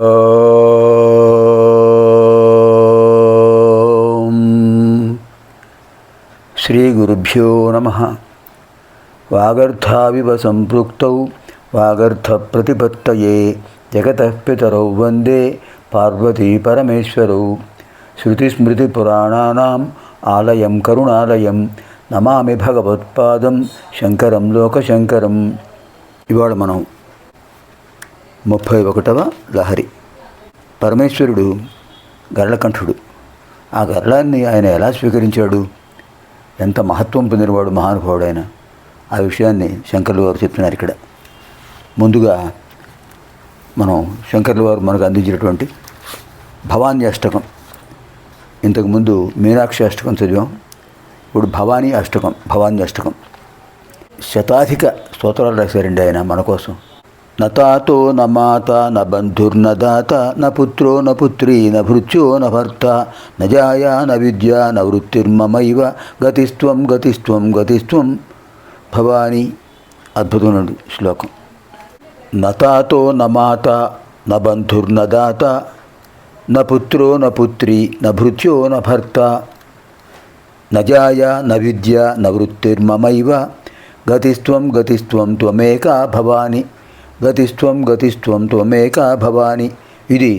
ఓం శ్రీ గురుభ్యో నమః. వాగర్థావివ సంపృక్తౌ వాగర్థ ప్రతిపత్తయే జగతః పితరౌ వందే పార్వతీ పరమేశ్వరౌ. శృతిస్మృతిపురాణానాం ఆలయం కరుణాలయం నమామి భగవత్పాదం శంకరం లోకశంకరం. ఇవాళ మనం 31వ లహరి. పరమేశ్వరుడు గరళకంఠుడు. ఆ గరళాన్ని ఆయన ఎలా స్వీకరించాడు, ఎంత మహత్వం పొందినవాడు మహానుభావుడు ఆయన, ఆ విషయాన్ని శంకర్లు వారు చెప్తున్నారు ఇక్కడ. ముందుగా మనం శంకర్లు వారు మనకు అందించినటువంటి భవానీ అష్టకం, ఇంతకుముందు మీనాక్షి అష్టకం చదివాం, ఇప్పుడు భవానీ అష్టకం, భవానీ అష్టకం శతాధిక స్తోత్రాలు రాశారండి ఆయన మన కోసం. నతాతో న మాత న బంధుర్న దాత న పుత్రో న పుత్రీ న భృత్యో న భర్త న జాయా న విద్యా న వృత్తిర్మమైవ గతిస్త్వం గతిస్త్వం గతిస్త్వం భవానీ. అద్భుతమైన శ్లోకం. నతాతో న మాత న బంధుర్న దాత న పుత్రో న పుత్రీ న భృత్యో న భర్త న జాయా న విద్యా న వృత్తిర్మమైవ గతిస్త్వం గతిస్త్వం త్వమేకా భవాని. గతిస్త్వం గతిస్త్వం త్వమేకా భవాని. ఇది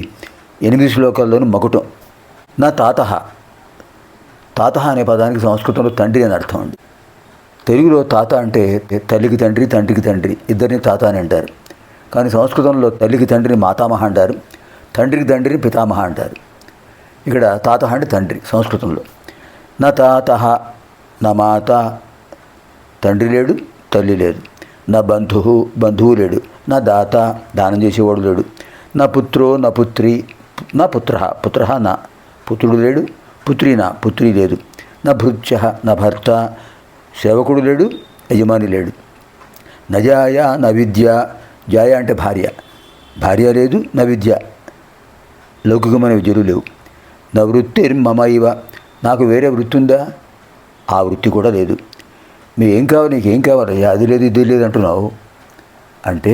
8 శ్లోకాల్లోని మకుటం. నా తాత, తాత అనే పదానికి సంస్కృతంలో తండ్రి అని అర్థం అండి. తెలుగులో తాత అంటే తల్లికి తండ్రి, తండ్రికి తండ్రి, ఇద్దరిని తాత అని అంటారు. కానీ సంస్కృతంలో తల్లికి తండ్రిని మాతామహ అంటారు, తండ్రికి తండ్రిని పితామహ అంటారు. ఇక్కడ తాత అంటే తండ్రి సంస్కృతంలో. నా తాత నా మాత, తండ్రి లేడు, తల్లి లేదు. నా బంధువు, బంధువు లేడు. నా దాత, దానం చేసేవాడు లేడు. నా పుత్రో నా పుత్రి, నా పుత్ర, పుత్ర నా పుత్రుడు లేడు, పుత్రి నా పుత్రి లేదు. నా భృత్య నా భర్త, సేవకుడు లేడు, యజమాని లేడు. నజాయ నా విద్య, జాయ అంటే భార్య, భార్య లేదు. నా విద్య, లౌకికమైన విద్యలు లేవు. నా వృత్తిర్మమైవ, నాకు వేరే వృత్తి ఉందా, ఆ వృత్తి కూడా లేదు. మీరు ఏం కావాలి, నీకు ఏం కావాలయ్యా, అది లేదు ఇది లేదు అంటున్నావు అంటే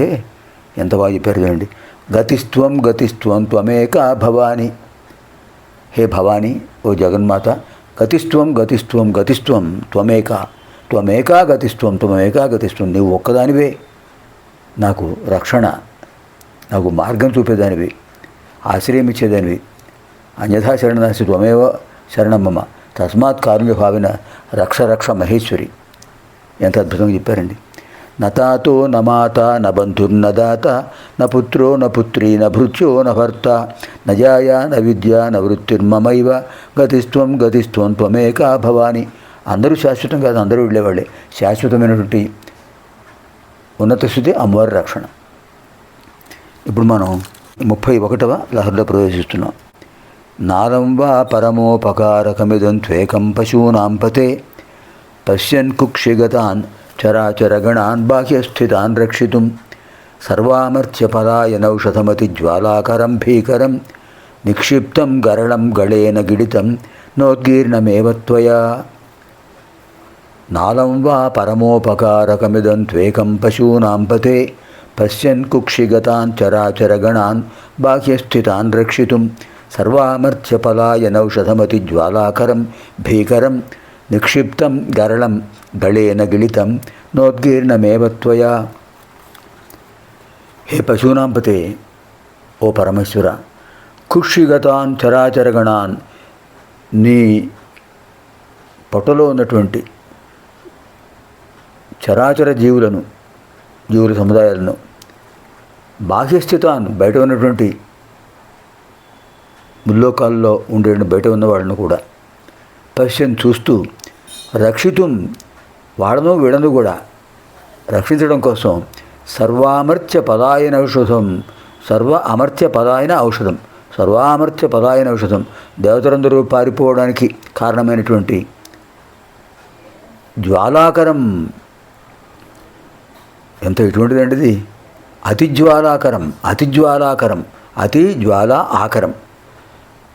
ఎంత బాగా చెప్పారు చూడండి. గతిస్త్వం గతిస్త్వం త్వమేకా భవాని. హే భవాని, ఓ జగన్మాత, గతిస్త్వం గతిస్త్వం గతిస్త్వం త్వమేకా, త్వమేకా గతిస్త్వం త్వమేకా గతిస్త్వం. నీవు ఒక్కదానివే నాకు రక్షణ, నాకు మార్గం చూపేదానివి, ఆశ్రయం ఇచ్చేదానివి. అన్యథా శరణాసి త్వమేవ శరణం మమ తస్మాత్ కారుణ్య భావిన రక్ష రక్ష మహేశ్వరి. ఎంత అద్భుతంగా చెప్పారండి. నతాతో న మాత న బంధుర్న దాత న పుత్రో న పుత్రీ న భృత్యో న భర్త న జాయా న విద్యా న వృత్తిర్మమైవ గతిస్త్వం గతిస్త్వం త్వమేకా భవాని. అందరూ శాశ్వతం కాదు, అందరూ వెళ్ళేవాళ్ళే. శాశ్వతమైనటువంటి ఉన్నత స్థితి అమ్మవారి రక్షణ. ఇప్పుడు మనం 31వ లహరిలో ప్రవేశిస్తున్నాం. నారం వా పరమోపకారకమిదం త్వేకం పశూనాం పతే పశ్యన్ కుక్షిగతాన్ చరాచరగణాన్ బాహ్యస్థితాన్ రక్షితుం సర్వామర్త్యపలాయనౌషధమతి జ్వాలాకరం భీకరం నిక్షిప్తం గరళం గళేన గిడితం నోద్గీర్ణమేవ త్వయా. నాలం వా పరమోపకారకమిదం త్వేకం పశూనాం పతే పశ్యన్ కుక్షిగతాన్ చరాచరగణాన్ బాహ్యస్థితాన్ రక్షితుం సర్వామర్త్యపలాయనౌషధమతి జ్వాలాకరం భీకరం నిక్షిప్తం గరళం గళేన గిళితం నోద్గీర్ణమేవ త్వయా. హే పశూనాంపతే, ఓ పరమేశ్వర, కుక్షిగతాన్ చరాచరగణాన్, నీ పొట్టలో ఉన్నటువంటి చరాచర జీవులను, జీవుల సముదాయాలను, బాహ్యస్థితాన్, బయట ఉన్నటువంటి ముల్లోకాల్లో ఉండే బయట ఉన్న వాళ్ళను కూడా, పశ్యన్ చూస్తూ, రక్షితుం వాడను వీడను కూడా రక్షించడం కోసం, సర్వామర్త్య పదాయన ఔషధం, సర్వ అమర్త్య పదాయన ఔషధం, సర్వామర్త్య పదాయన ఔషధం, దేవతలందరూ పారిపోవడానికి కారణమైనటువంటి జ్వాలాకరం. ఎంత ఎటువంటిదండి ఇది, అతిజ్వాలాకరం, అతిజ్వాలాకరం, అతి జ్వాల ఆకరం,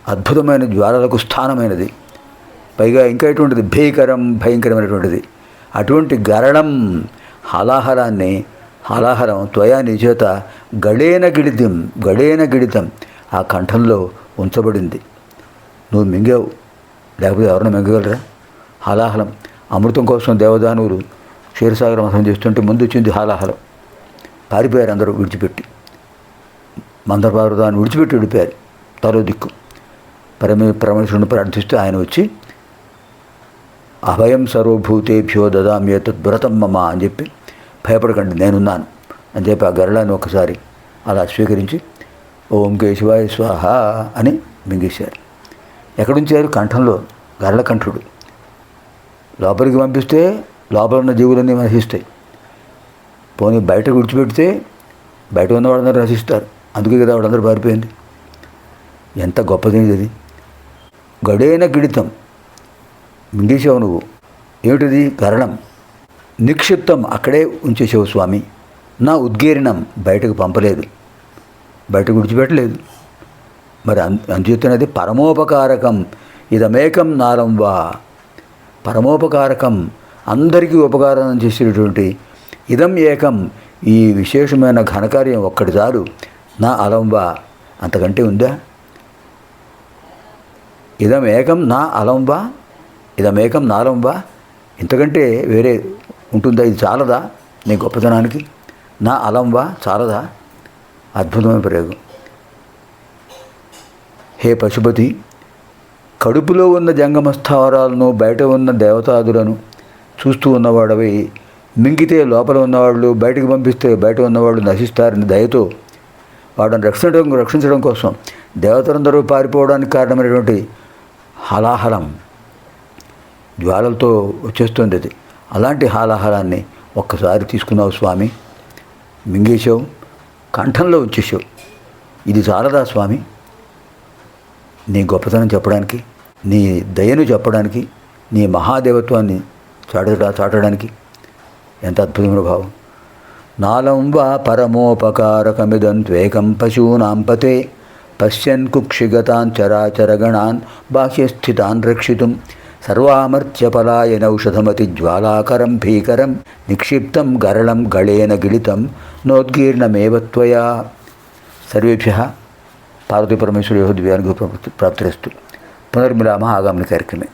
అద్భుతమైన జ్వాలలకు స్థానమైనది. పైగా ఇంకా ఎటువంటిది, భీకరం, భయంకరమైనటువంటిది. అటువంటి గరళం, హలాహలాన్ని హాలాహలం త్వయా నీ చేత గడేన గిడితం ఆ కంఠంలో ఉంచబడింది. నువ్వు మింగావు, లేకపోతే ఎవరైనా మింగగలరా? హాలాహలం అమృతం కోసం దేవదానువులు క్షీరసాగర మథనం చేస్తుంటే ముందు వచ్చింది హాలాహలం. పారిపోయారు అందరూ విడిచిపెట్టి, మందరపర్వతాన్ని విడిచిపెట్టి విడిపోయారు. తలో దిక్కు పరమేశ్వరుని ప్రార్థిస్తూ ఆయన వచ్చి అభయం సర్వభూతేభ్యో దదామ్యేతత్ వ్రతం మమ అని చెప్పి, భయపడకండి నేనున్నాను అని చెప్పి ఆ గరళాన్ని ఒకసారి అలా స్వీకరించి ఓం కేశవాయ స్వాహ అని మింగేశారు. ఎక్కడుంచారు? కంఠంలో. గరళకంఠుడు లోపలికి పంపిస్తే లోపల ఉన్న జీవులన్నీ నశిస్తాయి. పోనీ బయటకు విడిచిపెడితే బయట ఉన్న వాళ్ళందరూ నశిస్తారు. అందుకే కదా వాళ్ళందరూ పారిపోయింది. ఎంత గొప్పది అది! గడేన గిడితం మింగేసావు నువ్వు. ఏమిటిది? గరణం. నిక్షిప్తం అక్కడే ఉంచేసావు స్వామి. నా ఉద్గీరణం బయటకు పంపలేదు, బయటకు విడిచిపెట్టలేదు. మరి అంచేతున్నది పరమోపకారకం ఇదమేకం నారం వా. పరమోపకారకం అందరికీ ఉపకారం చేసేటటువంటి ఇదం ఏకం ఈ విశేషమైన ఘనకార్యం ఒక్కటి చాలు. నా అలంబా అంతకంటే ఉందా? ఇదం ఏకం నా అలంబా, ఇదమేకం నాలంబా, ఇంతకంటే వేరే ఉంటుందా? ఇది చాలదా నీ గొప్పతనానికి? నా అలంబా చాలదా? అద్భుతమైన ప్రయోగం. హే పశుపతి, కడుపులో ఉన్న జంగమ స్థావరాలను బయట ఉన్న దేవతాదులను చూస్తూ ఉన్నవాడవి మింగితే లోపల ఉన్నవాళ్ళు, బయటకు పంపిస్తే బయట ఉన్నవాళ్ళు నశిస్తారని దయతో వాడని రక్షించడం కోసం దేవతలందరూ పారిపోవడానికి కారణమైనటువంటి హాలాహలం జ్వాలలతో వచ్చేస్తుంది అది. అలాంటి హాలాహలాన్ని ఒక్కసారి తీసుకున్నావు స్వామి, మింగేశావు, కంఠంలో ఉంచేసావు. ఇది చాలదా స్వామి నీ గొప్పతనం చెప్పడానికి, నీ దయను చెప్పడానికి, నీ మహాదేవత్వాన్ని చాటడానికి? ఎంత అద్భుతమైన భావం! నాలం వా పరమోపకారకమిదం త్వేకం పశూనాం పతే పశ్యన్ కుక్షిగతాన్ చరాచరగణాన్ బాహ్యస్థితాన్ రక్షితుం సర్వామర్త్యపలాయనౌషధమతి జ్వాలాకరం భీకరం నిక్షిప్తం గరళం గళేన గిళితం నోద్గీర్ణమేవ త్వయా. సర్వేభ్యః పార్వతీపరమేశ్వరయోः దివ్యానుగ్రహ ప్రాప్తిరస్తు. పునర్మిలామः ఆగామిని కార్యక్రమే.